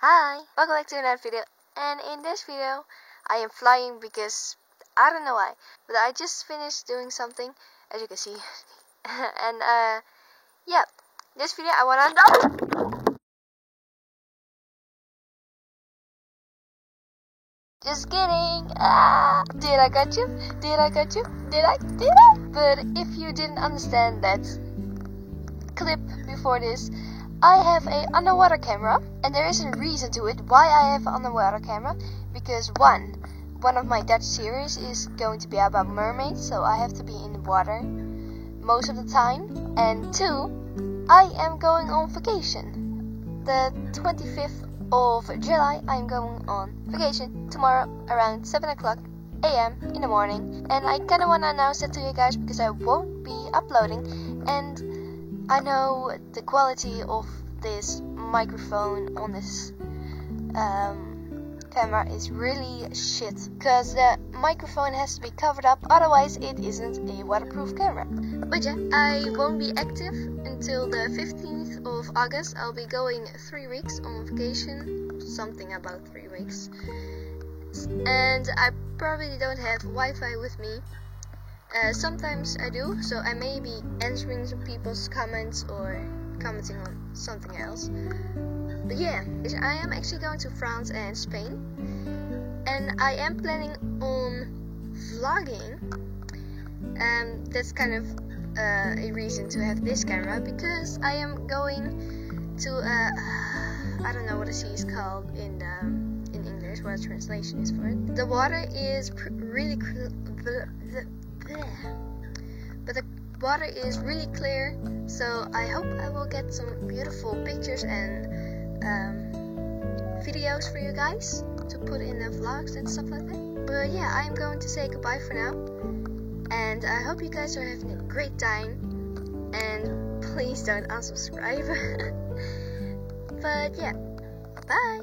Hi, welcome back to another video. And in this video, I am flying because I don't know why, but I just finished doing something, as you can see. And yeah, this video I wanna know. Just kidding. Did I got you? Did I got you? Did I? But if you didn't understand that clip before this, I have a underwater camera, and there is a reason to it why I have an underwater camera. Because one of my Dutch series is going to be about mermaids, so I have to be in the water most of the time. And two, I am going on vacation. The 25th of July, I am going on vacation tomorrow around 7 o'clock a.m. in the morning. And I kind of want to announce that to you guys because I won't be uploading, and I know the quality of this microphone on this camera is really shit, because the microphone has to be covered up, otherwise it isn't a waterproof camera. But yeah, I won't be active until the 15th of August. I'll be going 3 weeks on vacation, something about 3 weeks, and I probably don't have Wi-Fi with me. Sometimes I do, so I may be answering some people's comments or commenting on something else. But yeah, I am actually going to France and Spain, and I am planning on vlogging. That's kind of a reason to have this camera, because I am going to I don't know what the sea is called in English, what the translation is for it. The water is really but the water is really clear, so I hope I will get some beautiful pictures and videos for you guys to put in the vlogs and stuff like that. But yeah, I'm going to say goodbye for now, and I hope you guys are having a great time, and please don't unsubscribe. But yeah, bye.